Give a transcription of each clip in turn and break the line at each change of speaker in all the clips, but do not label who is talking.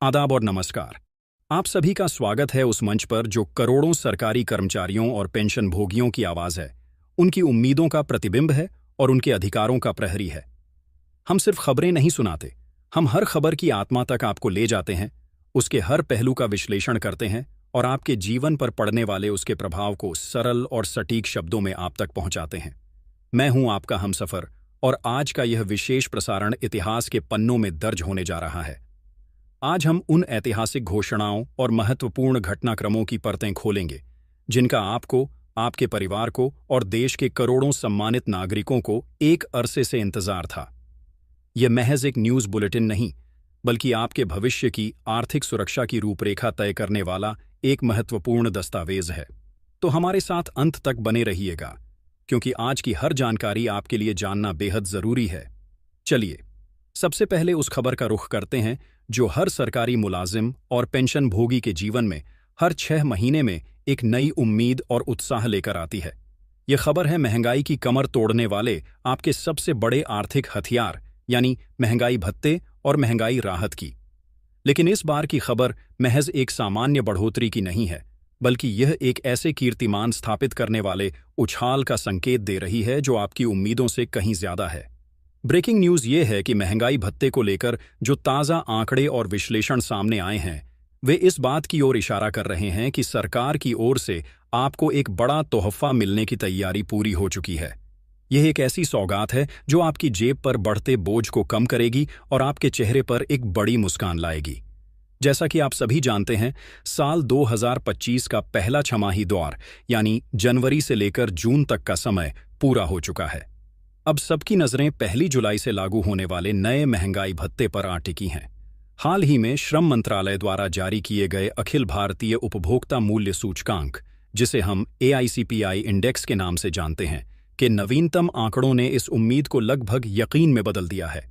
आदाब और नमस्कार। आप सभी का स्वागत है उस मंच पर जो करोड़ों सरकारी कर्मचारियों और पेंशन भोगियों की आवाज है, उनकी उम्मीदों का प्रतिबिंब है और उनके अधिकारों का प्रहरी है। हम सिर्फ खबरें नहीं सुनाते, हम हर खबर की आत्मा तक आपको ले जाते हैं, उसके हर पहलू का विश्लेषण करते हैं और आपके जीवन पर पड़ने वाले उसके प्रभाव को सरल और सटीक शब्दों में आप तक पहुंचाते हैं। मैं हूं आपका हमसफर और आज का यह विशेष प्रसारण इतिहास के पन्नों में दर्ज होने जा रहा है। आज हम उन ऐतिहासिक घोषणाओं और महत्वपूर्ण घटनाक्रमों की परतें खोलेंगे जिनका आपको, आपके परिवार को और देश के करोड़ों सम्मानित नागरिकों को एक अरसे से इंतजार था। यह महज एक न्यूज़ बुलेटिन नहीं, बल्कि आपके भविष्य की आर्थिक सुरक्षा की रूपरेखा तय करने वाला एक महत्वपूर्ण दस्तावेज है। तो हमारे साथ अंत तक बने रहिएगा, क्योंकि आज की हर जानकारी आपके लिए जानना बेहद जरूरी है। चलिए, सबसे पहले उस खबर का रुख करते हैं जो हर सरकारी मुलाजिम और पेंशन भोगी के जीवन में हर 6 महीने में एक नई उम्मीद और उत्साह लेकर आती है। यह खबर है महंगाई की कमर तोड़ने वाले आपके सबसे बड़े आर्थिक हथियार यानी महंगाई भत्ते और महंगाई राहत की। लेकिन इस बार की खबर महज एक सामान्य बढ़ोतरी की नहीं है, बल्कि यह एक ऐसे कीर्तिमान स्थापित करने वाले उछाल का संकेत दे रही है जो आपकी उम्मीदों से कहीं ज्यादा है। ब्रेकिंग न्यूज़ ये है कि महंगाई भत्ते को लेकर जो ताज़ा आंकड़े और विश्लेषण सामने आए हैं, वे इस बात की ओर इशारा कर रहे हैं कि सरकार की ओर से आपको एक बड़ा तोहफा मिलने की तैयारी पूरी हो चुकी है। यह एक ऐसी सौगात है जो आपकी जेब पर बढ़ते बोझ को कम करेगी और आपके चेहरे पर एक बड़ी मुस्कान लाएगी। जैसा कि आप सभी जानते हैं, साल 2025 का पहला छमाही दौर यानी जनवरी से लेकर जून तक का समय पूरा हो चुका है। अब सबकी नजरें 1 जुलाई से लागू होने वाले नए महंगाई भत्ते पर आ टिकी हैं। हाल ही में श्रम मंत्रालय द्वारा जारी किए गए अखिल भारतीय उपभोक्ता मूल्य सूचकांक, जिसे हम AICPI इंडेक्स के नाम से जानते हैं, के नवीनतम आंकड़ों ने इस उम्मीद को लगभग यकीन में बदल दिया है।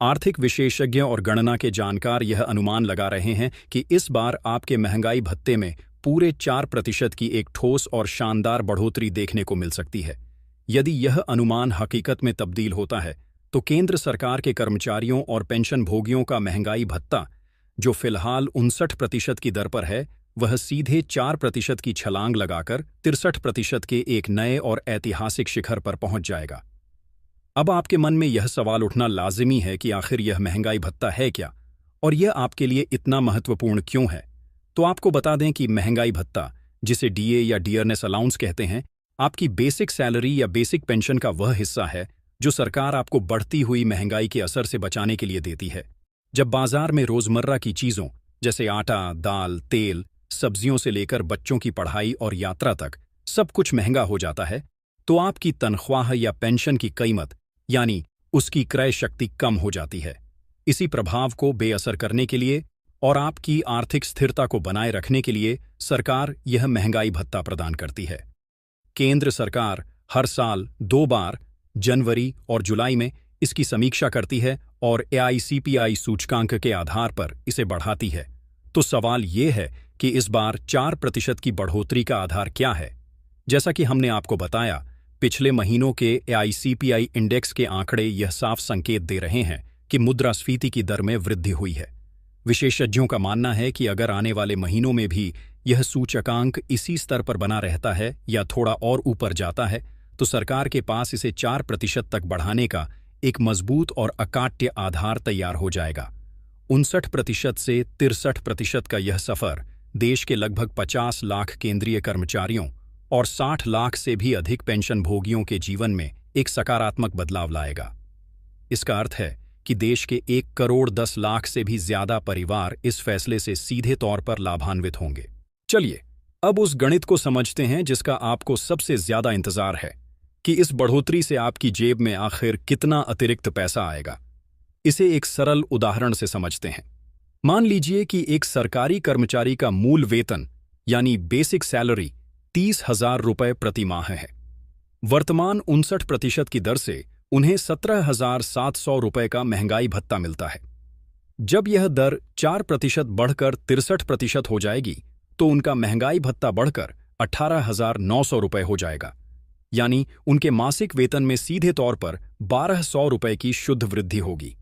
आर्थिक विशेषज्ञ और गणना के जानकार यह अनुमान लगा रहे हैं कि इस बार आपके महंगाई भत्ते में पूरे 4% की एक ठोस और शानदार बढ़ोतरी देखने को मिल सकती है। यदि यह अनुमान हकीकत में तब्दील होता है, तो केंद्र सरकार के कर्मचारियों और पेंशन भोगियों का महंगाई भत्ता, जो फिलहाल 59% की दर पर है, वह सीधे 4% की छलांग लगाकर 63% के एक नए और ऐतिहासिक शिखर पर पहुंच जाएगा। अब आपके मन में यह सवाल उठना लाजिमी है कि आखिर यह महंगाई भत्ता है क्या और यह आपके लिए इतना महत्वपूर्ण क्यों है। तो आपको बता दें कि महंगाई भत्ता, जिसे DA या डियरनेस अलाउंस कहते हैं, आपकी बेसिक सैलरी या बेसिक पेंशन का वह हिस्सा है जो सरकार आपको बढ़ती हुई महंगाई के असर से बचाने के लिए देती है। जब बाजार में रोजमर्रा की चीजों जैसे आटा, दाल, तेल, सब्जियों से लेकर बच्चों की पढ़ाई और यात्रा तक सब कुछ महंगा हो जाता है, तो आपकी तनख्वाह या पेंशन की कीमत यानी उसकी क्रय शक्ति कम हो जाती है। इसी प्रभाव को बेअसर करने के लिए और आपकी आर्थिक स्थिरता को बनाए रखने के लिए सरकार यह महंगाई भत्ता प्रदान करती है। केंद्र सरकार हर साल 2 बार, जनवरी और जुलाई में, इसकी समीक्षा करती है और AICPI सूचकांक के आधार पर इसे बढ़ाती है। तो सवाल ये है कि इस बार 4% की बढ़ोतरी का आधार क्या है। जैसा कि हमने आपको बताया, पिछले महीनों के AICPI इंडेक्स के आंकड़े यह साफ संकेत दे रहे हैं कि मुद्रास्फीति की दर में वृद्धि हुई है। विशेषज्ञों का मानना है कि अगर आने वाले महीनों में भी यह सूचकांक इसी स्तर पर बना रहता है या थोड़ा और ऊपर जाता है, तो सरकार के पास इसे 4% तक बढ़ाने का एक मजबूत और अकाट्य आधार तैयार हो जाएगा। 59% से 63% का यह सफर देश के लगभग 50 लाख केंद्रीय कर्मचारियों और 60 लाख से भी अधिक पेंशन भोगियों के जीवन में एक सकारात्मक बदलाव लाएगा। इसका अर्थ है कि देश के 1 करोड़ 10 लाख से भी ज्यादा परिवार इस फैसले से सीधे तौर पर लाभान्वित होंगे। चलिए, अब उस गणित को समझते हैं जिसका आपको सबसे ज्यादा इंतजार है कि इस बढ़ोतरी से आपकी जेब में आखिर कितना अतिरिक्त पैसा आएगा। इसे एक सरल उदाहरण से समझते हैं। मान लीजिए कि एक सरकारी कर्मचारी का मूल वेतन यानी बेसिक सैलरी 30,000 रुपये प्रति माह है। वर्तमान 59% की दर से उन्हें 17,700 रुपये का महंगाई भत्ता मिलता है। जब यह दर 4% बढ़कर 63% हो जाएगी, तो उनका महंगाई भत्ता बढ़कर 18,900 रुपये हो जाएगा, यानी उनके मासिक वेतन में सीधे तौर पर 1,200 रुपये की शुद्ध वृद्धि होगी।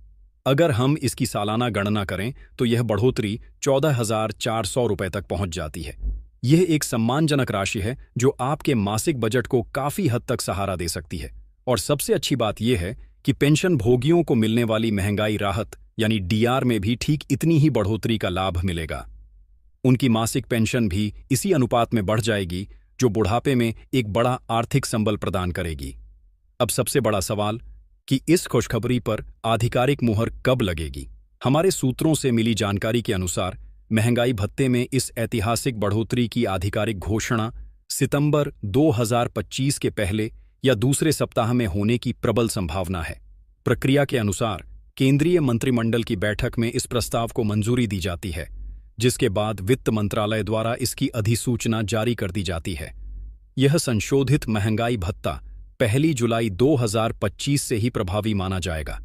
अगर हम इसकी सालाना गणना करें तो यह बढ़ोतरी 14,400 रुपये तक पहुंच जाती है। यह एक सम्मानजनक राशि है जो आपके मासिक बजट को काफी हद तक सहारा दे सकती है। और सबसे अच्छी बात यह है कि पेंशन भोगियों को मिलने वाली महंगाई राहत यानी डीआर में भी ठीक इतनी ही बढ़ोतरी का लाभ मिलेगा। उनकी मासिक पेंशन भी इसी अनुपात में बढ़ जाएगी जो बुढ़ापे में एक बड़ा आर्थिक संबल प्रदान करेगी। अब सबसे बड़ा सवाल कि इस खुशखबरी पर आधिकारिक मुहर कब लगेगी। हमारे सूत्रों से मिली जानकारी के अनुसार महंगाई भत्ते में इस ऐतिहासिक बढ़ोतरी की आधिकारिक घोषणा सितंबर 2025 के पहले या दूसरे सप्ताह में होने की प्रबल संभावना है। प्रक्रिया के अनुसार केंद्रीय मंत्रिमंडल की बैठक में इस प्रस्ताव को मंजूरी दी जाती है, जिसके बाद वित्त मंत्रालय द्वारा इसकी अधिसूचना जारी कर दी जाती है। यह संशोधित महंगाई भत्ता 1 जुलाई 2025 से ही प्रभावी माना जाएगा।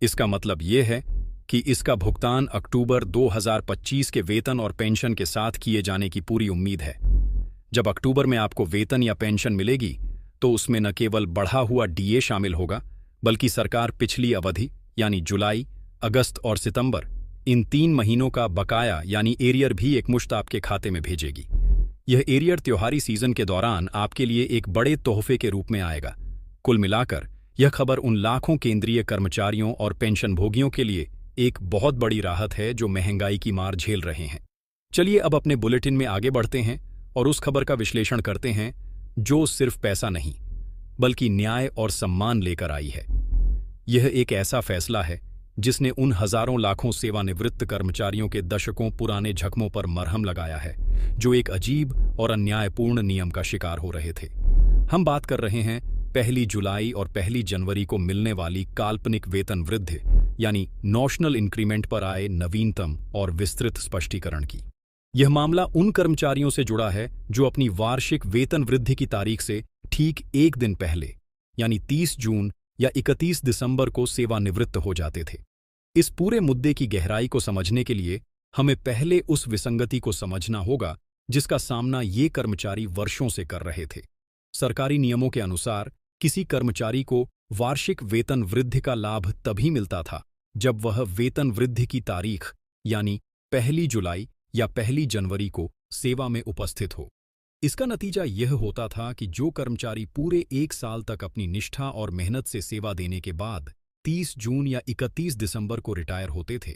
इसका मतलब यह है कि इसका भुगतान अक्टूबर 2025 के वेतन और पेंशन के साथ किए जाने की पूरी उम्मीद है। जब अक्टूबर में आपको वेतन या पेंशन मिलेगी तो उसमें न केवल बढ़ा हुआ डीए शामिल होगा, बल्कि सरकार पिछली अवधि यानी जुलाई, अगस्त और सितंबर इन 3 महीनों का बकाया यानी एरियर भी एकमुश्त आपके खाते में भेजेगी। यह एरियर त्योहारी सीजन के दौरान आपके लिए एक बड़े तोहफे के रूप में आएगा। कुल मिलाकर यह खबर उन लाखों केंद्रीय कर्मचारियों और पेंशनभोगियों के लिए एक बहुत बड़ी राहत है जो महंगाई की मार झेल रहे हैं। चलिए अब अपने बुलेटिन में आगे बढ़ते हैं और उस खबर का विश्लेषण करते हैं जो सिर्फ पैसा नहीं बल्कि न्याय और सम्मान लेकर आई है। यह एक ऐसा फैसला है जिसने उन हजारों लाखों सेवानिवृत्त कर्मचारियों के दशकों पुराने जख्मों पर मरहम लगाया है जो एक अजीब और अन्यायपूर्ण नियम का शिकार हो रहे थे। हम बात कर रहे हैं 1 जुलाई और 1 जनवरी को मिलने वाली काल्पनिक वेतन वृद्धि यानी नॉशनल इंक्रीमेंट पर आए नवीनतम और विस्तृत स्पष्टीकरण की। यह मामला उन कर्मचारियों से जुड़ा है जो अपनी वार्षिक वेतन वृद्धि की तारीख से ठीक एक दिन पहले यानी 30 जून या 31 दिसंबर को सेवानिवृत्त हो जाते थे। इस पूरे मुद्दे की गहराई को समझने के लिए हमें पहले उस विसंगति को समझना होगा जिसका सामना ये कर्मचारी वर्षों से कर रहे थे। सरकारी नियमों के अनुसार किसी कर्मचारी को वार्षिक वेतन वृद्धि का लाभ तभी मिलता था जब वह वेतन वृद्धि की तारीख यानी 1 जुलाई या 1 जनवरी को सेवा में उपस्थित हो। इसका नतीजा यह होता था कि जो कर्मचारी पूरे 1 साल तक अपनी निष्ठा और मेहनत से सेवा देने के बाद 30 जून या 31 दिसंबर को रिटायर होते थे,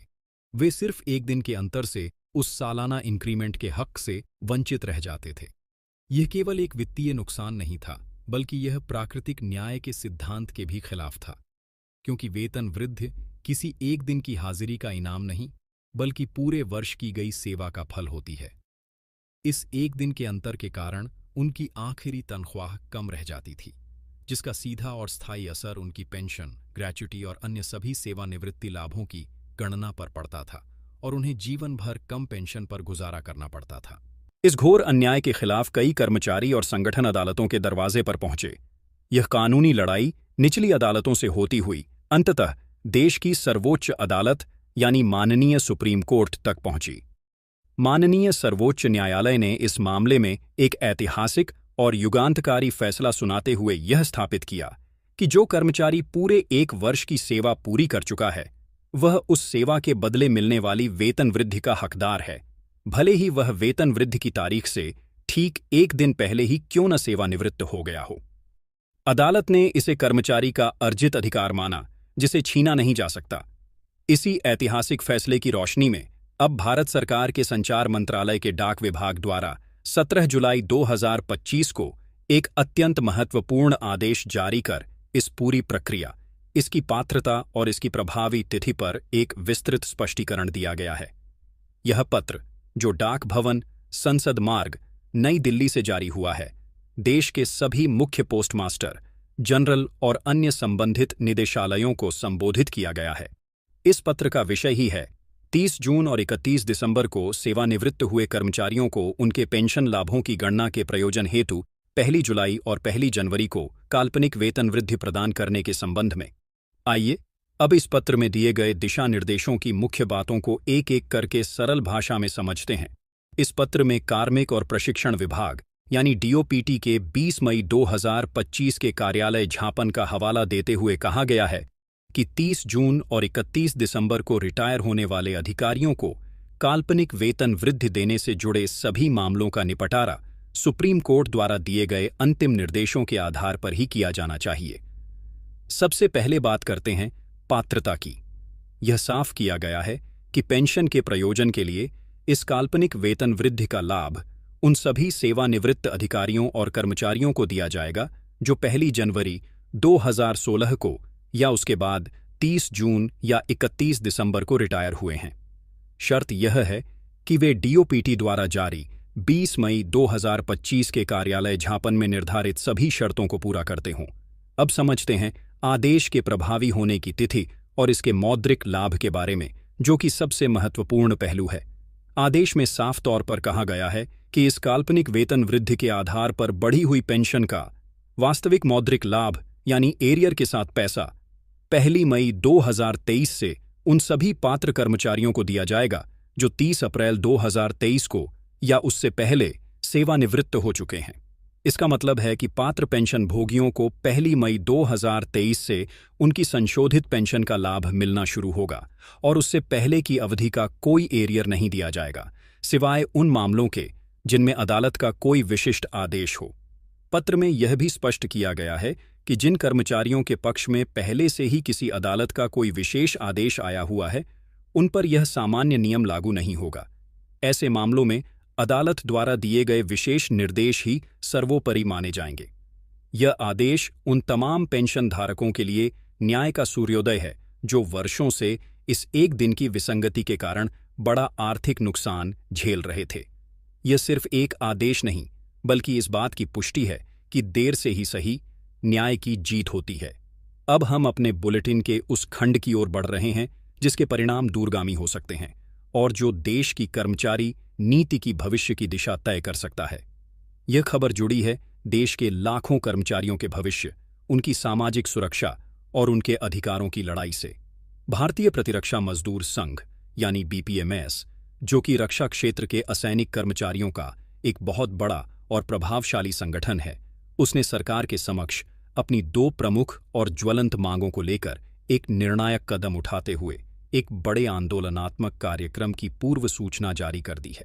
वे सिर्फ एक दिन के अंतर से उस सालाना इंक्रीमेंट के हक से वंचित रह जाते थे। यह केवल एक वित्तीय नुकसान नहीं था, बल्कि यह प्राकृतिक न्याय के सिद्धांत के भी खिलाफ था, क्योंकि वेतन वृद्धि किसी एक दिन की हाजिरी का इनाम नहीं, बल्कि पूरे वर्ष की गई सेवा का फल होती है। इस एक दिन के अंतर के कारण उनकी आखिरी तनख्वाह कम रह जाती थी, जिसका सीधा और स्थायी असर उनकी पेंशन, ग्रेच्युटी और अन्य सभी सेवानिवृत्ति लाभों की गणना पर पड़ता था और उन्हें जीवन भर कम पेंशन पर गुजारा करना पड़ता था। इस घोर अन्याय के खिलाफ कई कर्मचारी और संगठन अदालतों के दरवाजे पर पहुंचे। यह कानूनी लड़ाई निचली अदालतों से होती हुई अंततः देश की सर्वोच्च अदालत यानी माननीय सुप्रीम कोर्ट तक पहुंची। माननीय सर्वोच्च न्यायालय ने इस मामले में एक ऐतिहासिक और युगांतकारी फैसला सुनाते हुए यह स्थापित किया कि जो कर्मचारी पूरे 1 वर्ष की सेवा पूरी कर चुका है, वह उस सेवा के बदले मिलने वाली वेतन वृद्धि का हकदार है, भले ही वह वेतन वृद्धि की तारीख से ठीक एक दिन पहले ही क्यों न सेवानिवृत्त हो गया हो। अदालत ने इसे कर्मचारी का अर्जित अधिकार माना, जिसे छीना नहीं जा सकता। इसी ऐतिहासिक फैसले की रोशनी में अब भारत सरकार के संचार मंत्रालय के डाक विभाग द्वारा 17 जुलाई 2025 को एक अत्यंत महत्वपूर्ण आदेश जारी कर इस पूरी प्रक्रिया, इसकी पात्रता और इसकी प्रभावी तिथि पर एक विस्तृत स्पष्टीकरण दिया गया है। यह पत्र, जो डाक भवन, संसद मार्ग, नई दिल्ली से जारी हुआ है, देश के सभी मुख्य पोस्टमास्टर जनरल और अन्य संबंधित निदेशालयों को संबोधित किया गया है। इस पत्र का विषय ही है 30 जून और 31 दिसंबर को सेवानिवृत्त हुए कर्मचारियों को उनके पेंशन लाभों की गणना के प्रयोजन हेतु 1 जुलाई और 1 जनवरी को काल्पनिक वेतन वृद्धि प्रदान करने के संबंध में। आइए अब इस पत्र में दिए गए दिशा निर्देशों की मुख्य बातों को एक एक करके सरल भाषा में समझते हैं। इस पत्र में कार्मिक और प्रशिक्षण विभाग यानी डीओपीटी के 20 मई 2025 के कार्यालय झापन का हवाला देते हुए कहा गया है कि 30 जून और 31 दिसंबर को रिटायर होने वाले अधिकारियों को काल्पनिक वेतन वृद्धि देने से जुड़े सभी मामलों का निपटारा सुप्रीम कोर्ट द्वारा दिए गए अंतिम निर्देशों के आधार पर ही किया जाना चाहिए। सबसे पहले बात करते हैं पात्रता की। यह साफ किया गया है कि पेंशन के प्रयोजन के लिए इस काल्पनिक वेतन वृद्धि का लाभ उन सभी सेवानिवृत्त अधिकारियों और कर्मचारियों को दिया जाएगा जो 1 जनवरी 2016 को या उसके बाद 30 जून या 31 दिसंबर को रिटायर हुए हैं। शर्त यह है कि वे डीओपीटी द्वारा जारी 20 मई 2025 के कार्यालय झापन में निर्धारित सभी शर्तों को पूरा करते हों। अब समझते हैं आदेश के प्रभावी होने की तिथि और इसके मौद्रिक लाभ के बारे में, जो कि सबसे महत्वपूर्ण पहलू है। आदेश में साफ तौर पर कहा गया है कि इस काल्पनिक वेतन वृद्धि के आधार पर बढ़ी हुई पेंशन का वास्तविक मौद्रिक लाभ यानी एरियर के साथ पैसा 1 मई 2023 से उन सभी पात्र कर्मचारियों को दिया जाएगा जो 30 अप्रैल 2023 को या उससे पहले सेवानिवृत्त हो चुके हैं। इसका मतलब है कि पात्र पेंशन भोगियों को 1 मई 2023 से उनकी संशोधित पेंशन का लाभ मिलना शुरू होगा और उससे पहले की अवधि का कोई एरियर नहीं दिया जाएगा, सिवाय उन मामलों के जिनमें अदालत का कोई विशिष्ट आदेश हो। पत्र में यह भी स्पष्ट किया गया है कि जिन कर्मचारियों के पक्ष में पहले से ही किसी अदालत का कोई विशेष आदेश आया हुआ है, उन पर यह सामान्य नियम लागू नहीं होगा। ऐसे मामलों में अदालत द्वारा दिए गए विशेष निर्देश ही सर्वोपरि माने जाएंगे। यह आदेश उन तमाम पेंशन धारकों के लिए न्याय का सूर्योदय है जो वर्षों से इस एक दिन की विसंगति के कारण बड़ा आर्थिक नुकसान झेल रहे थे। यह सिर्फ एक आदेश नहीं, बल्कि इस बात की पुष्टि है कि देर से ही सही, न्याय की जीत होती है। अब हम अपने बुलेटिन के उस खंड की ओर बढ़ रहे हैं जिसके परिणाम दूरगामी हो सकते हैं और जो देश की कर्मचारी नीति की भविष्य की दिशा तय कर सकता है। यह खबर जुड़ी है देश के लाखों कर्मचारियों के भविष्य, उनकी सामाजिक सुरक्षा और उनके अधिकारों की लड़ाई से। भारतीय प्रतिरक्षा मजदूर संघ यानी बीपीएमएस, जो कि रक्षा क्षेत्र के असैनिक कर्मचारियों का एक बहुत बड़ा और प्रभावशाली संगठन है, उसने सरकार के समक्ष अपनी 2 प्रमुख और ज्वलंत मांगों को लेकर एक निर्णायक कदम उठाते हुए एक बड़े आंदोलनात्मक कार्यक्रम की पूर्व सूचना जारी कर दी है।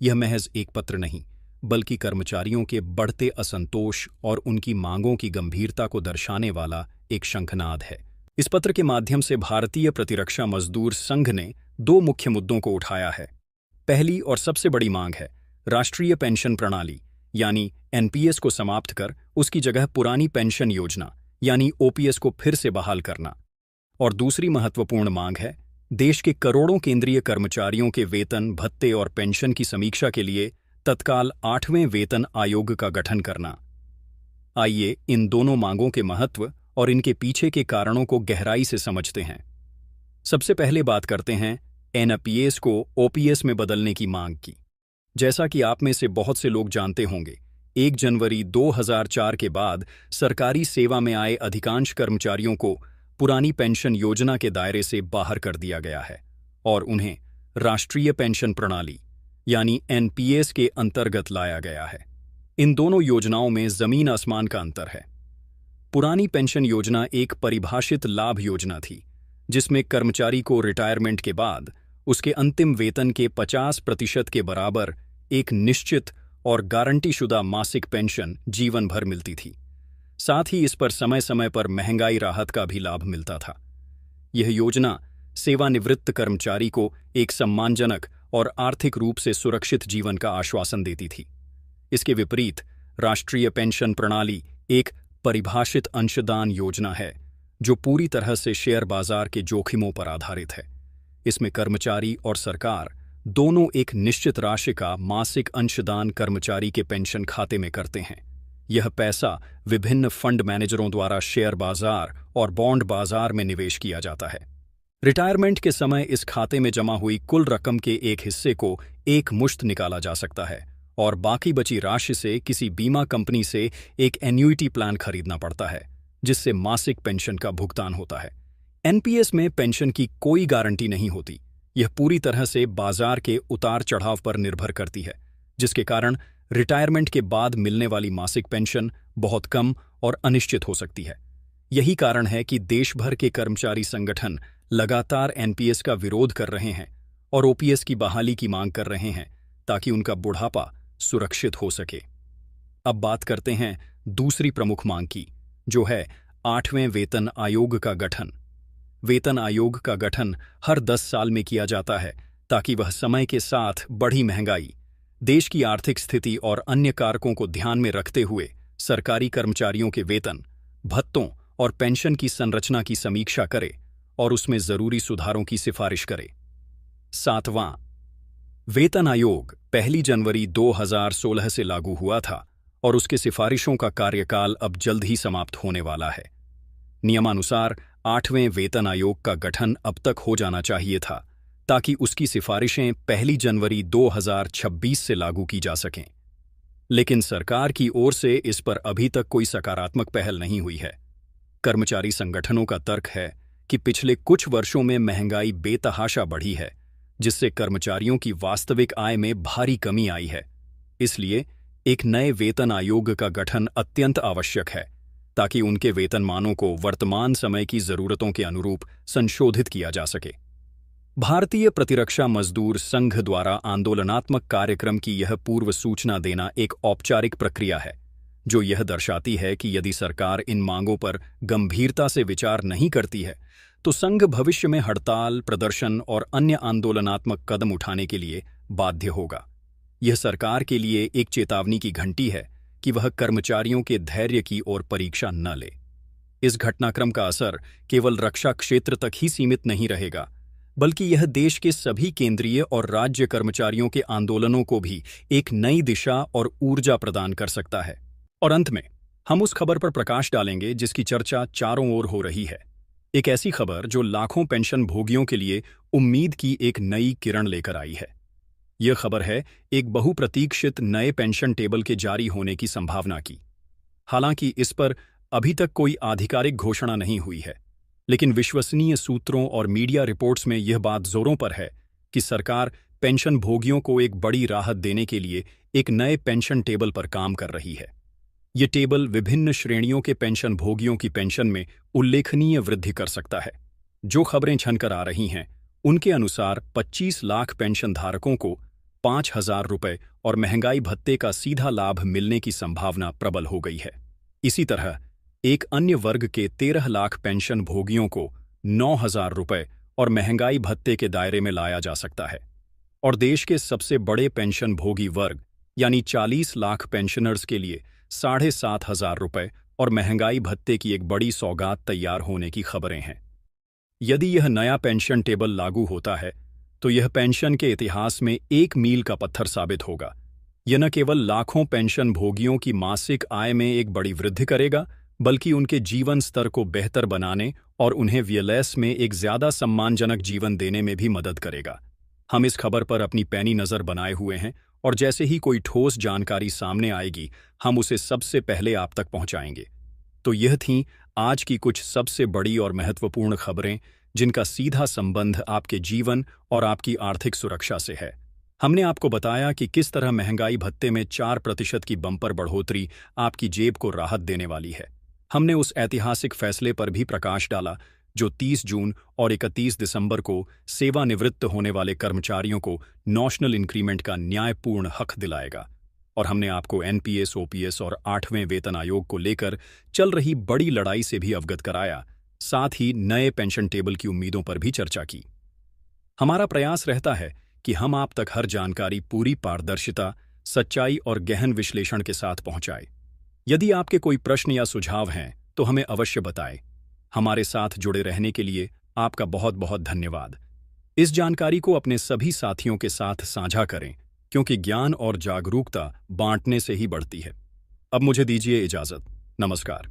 यह महज एक पत्र नहीं, बल्कि कर्मचारियों के बढ़ते असंतोष और उनकी मांगों की गंभीरता को दर्शाने वाला एक शंखनाद है। इस पत्र के माध्यम से भारतीय प्रतिरक्षा मजदूर संघ ने 2 मुख्य मुद्दों को उठाया है। पहली और सबसे बड़ी मांग है राष्ट्रीय पेंशन प्रणाली यानी एनपीएस को समाप्त कर उसकी जगह पुरानी पेंशन योजना यानी ओपीएस को फिर से बहाल करना। और दूसरी महत्वपूर्ण मांग है देश के करोड़ों केंद्रीय कर्मचारियों के वेतन, भत्ते और पेंशन की समीक्षा के लिए तत्काल 8वें वेतन आयोग का गठन करना। आइए इन दोनों मांगों के महत्व और इनके पीछे के कारणों को गहराई से समझते हैं। सबसे पहले बात करते हैं एनपीएस को ओपीएस में बदलने की मांग की। जैसा कि आप में से बहुत से लोग जानते होंगे, 1 जनवरी 2004 के बाद सरकारी सेवा में आए अधिकांश कर्मचारियों को पुरानी पेंशन योजना के दायरे से बाहर कर दिया गया है और उन्हें राष्ट्रीय पेंशन प्रणाली यानी एनपीएस के अंतर्गत लाया गया है। इन दोनों योजनाओं में जमीन आसमान का अंतर है। पुरानी पेंशन योजना एक परिभाषित लाभ योजना थी जिसमें कर्मचारी को रिटायरमेंट के बाद उसके अंतिम वेतन के 50% के बराबर एक निश्चित और गारंटीशुदा मासिक पेंशन जीवन भर मिलती थी। साथ ही इस पर समय समय पर महंगाई राहत का भी लाभ मिलता था। यह योजना सेवानिवृत्त कर्मचारी को एक सम्मानजनक और आर्थिक रूप से सुरक्षित जीवन का आश्वासन देती थी। इसके विपरीत राष्ट्रीय पेंशन प्रणाली एक परिभाषित अंशदान योजना है जो पूरी तरह से शेयर बाजार के जोखिमों पर आधारित है। इसमें कर्मचारी और सरकार दोनों एक निश्चित राशि का मासिक अंशदान कर्मचारी के पेंशन खाते में करते हैं। यह पैसा विभिन्न फंड मैनेजरों द्वारा शेयर बाजार और बॉन्ड बाजार में निवेश किया जाता है। रिटायरमेंट के समय इस खाते में जमा हुई कुल रकम के एक हिस्से को एक मुश्त निकाला जा सकता है और बाकी बची राशि से किसी बीमा कंपनी से एक एन्युइटी प्लान खरीदना पड़ता है जिससे मासिक पेंशन का भुगतान होता है। एनपीएस में पेंशन की कोई गारंटी नहीं होती। यह पूरी तरह से बाजार के उतार चढ़ाव पर निर्भर करती है, जिसके कारण रिटायरमेंट के बाद मिलने वाली मासिक पेंशन बहुत कम और अनिश्चित हो सकती है। यही कारण है कि देश भर के कर्मचारी संगठन लगातार एनपीएस का विरोध कर रहे हैं और ओपीएस की बहाली की मांग कर रहे हैं ताकि उनका बुढ़ापा सुरक्षित हो सके। अब बात करते हैं दूसरी प्रमुख मांग की, जो है 8वें वेतन आयोग का गठन। वेतन आयोग का गठन हर 10 साल में किया जाता है ताकि वह समय के साथ बढ़ी महंगाई, देश की आर्थिक स्थिति और अन्य कारकों को ध्यान में रखते हुए सरकारी कर्मचारियों के वेतन, भत्तों और पेंशन की संरचना की समीक्षा करे और उसमें जरूरी सुधारों की सिफारिश करे। 7वां वेतन आयोग 1 जनवरी 2016 से लागू हुआ था और उसके सिफारिशों का कार्यकाल अब जल्द ही समाप्त होने वाला है। नियमानुसार 8वें वेतन आयोग का गठन अब तक हो जाना चाहिए था ताकि उसकी सिफारिशें 1 जनवरी 2026 से लागू की जा सकें। लेकिन सरकार की ओर से इस पर अभी तक कोई सकारात्मक पहल नहीं हुई है। कर्मचारी संगठनों का तर्क है कि पिछले कुछ वर्षों में महंगाई बेतहाशा बढ़ी है, जिससे कर्मचारियों की वास्तविक आय में भारी कमी आई है। इसलिए एक नए वेतन आयोग का गठन अत्यंत आवश्यक है ताकि उनके वेतनमानों को वर्तमान समय की जरूरतों के अनुरूप संशोधित किया जा सके। भारतीय प्रतिरक्षा मजदूर संघ द्वारा आंदोलनात्मक कार्यक्रम की यह पूर्व सूचना देना एक औपचारिक प्रक्रिया है, जो यह दर्शाती है कि यदि सरकार इन मांगों पर गंभीरता से विचार नहीं करती है तो संघ भविष्य में हड़ताल, प्रदर्शन और अन्य आंदोलनात्मक कदम उठाने के लिए बाध्य होगा। यह सरकार के लिए एक चेतावनी की घंटी है कि वह कर्मचारियों के धैर्य की ओर परीक्षा न ले। इस घटनाक्रम का असर केवल रक्षा क्षेत्र तक ही सीमित नहीं रहेगा, बल्कि यह देश के सभी केंद्रीय और राज्य कर्मचारियों के आंदोलनों को भी एक नई दिशा और ऊर्जा प्रदान कर सकता है। और अंत में हम उस खबर पर प्रकाश डालेंगे जिसकी चर्चा चारों ओर हो रही है। एक ऐसी खबर जो लाखों पेंशन भोगियों के लिए उम्मीद की एक नई किरण लेकर आई है। यह खबर है एक बहुप्रतीक्षित नए पेंशन टेबल के जारी होने की संभावना की। हालांकि इस पर अभी तक कोई आधिकारिक घोषणा नहीं हुई है, लेकिन विश्वसनीय सूत्रों और मीडिया रिपोर्ट्स में यह बात जोरों पर है कि सरकार पेंशन भोगियों को एक बड़ी राहत देने के लिए एक नए पेंशन टेबल पर काम कर रही है। ये टेबल विभिन्न श्रेणियों के पेंशन भोगियों की पेंशन में उल्लेखनीय वृद्धि कर सकता है। जो खबरें छनकर आ रही हैं, उनके अनुसार 25 लाख पेंशन धारकों को 5,000 रुपये और महंगाई भत्ते का सीधा लाभ मिलने की संभावना प्रबल हो गई है। इसी तरह एक अन्य वर्ग के 13 लाख पेंशन भोगियों को 9,000 रुपये और महंगाई भत्ते के दायरे में लाया जा सकता है। और देश के सबसे बड़े पेंशन भोगी वर्ग यानी 40 लाख पेंशनर्स के लिए 7,500 रुपये और महंगाई भत्ते की एक बड़ी सौगात तैयार होने की खबरें हैं। यदि यह नया पेंशन टेबल लागू होता है तो यह पेंशन के इतिहास में एक मील का पत्थर साबित होगा। यह न केवल लाखों पेंशन भोगियों की मासिक आय में एक बड़ी वृद्धि करेगा, बल्कि उनके जीवन स्तर को बेहतर बनाने और उन्हें वीएलएस में एक ज्यादा सम्मानजनक जीवन देने में भी मदद करेगा। हम इस खबर पर अपनी पैनी नज़र बनाए हुए हैं और जैसे ही कोई ठोस जानकारी सामने आएगी हम उसे सबसे पहले आप तक पहुंचाएंगे। तो यह थीं आज की कुछ सबसे बड़ी और महत्वपूर्ण खबरें जिनका सीधा संबंध आपके जीवन और आपकी आर्थिक सुरक्षा से है। हमने आपको बताया कि किस तरह महंगाई भत्ते में 4% की बम्पर बढ़ोतरी आपकी जेब को राहत देने वाली है। हमने उस ऐतिहासिक फैसले पर भी प्रकाश डाला जो 30 जून और 31 दिसंबर को सेवानिवृत्त होने वाले कर्मचारियों को नॉशनल इंक्रीमेंट का न्यायपूर्ण हक दिलाएगा। और हमने आपको एनपीएस, ओपीएस और 8वें वेतन आयोग को लेकर चल रही बड़ी लड़ाई से भी अवगत कराया, साथ ही नए पेंशन टेबल की उम्मीदों पर भी चर्चा की। हमारा प्रयास रहता है कि हम आप तक हर जानकारी पूरी पारदर्शिता, सच्चाई और गहन विश्लेषण के साथ पहुंचाए। यदि आपके कोई प्रश्न या सुझाव हैं तो हमें अवश्य बताएं। हमारे साथ जुड़े रहने के लिए आपका बहुत बहुत धन्यवाद। इस जानकारी को अपने सभी साथियों के साथ साझा करें, क्योंकि ज्ञान और जागरूकता बांटने से ही बढ़ती है। अब मुझे दीजिए इजाजत। नमस्कार।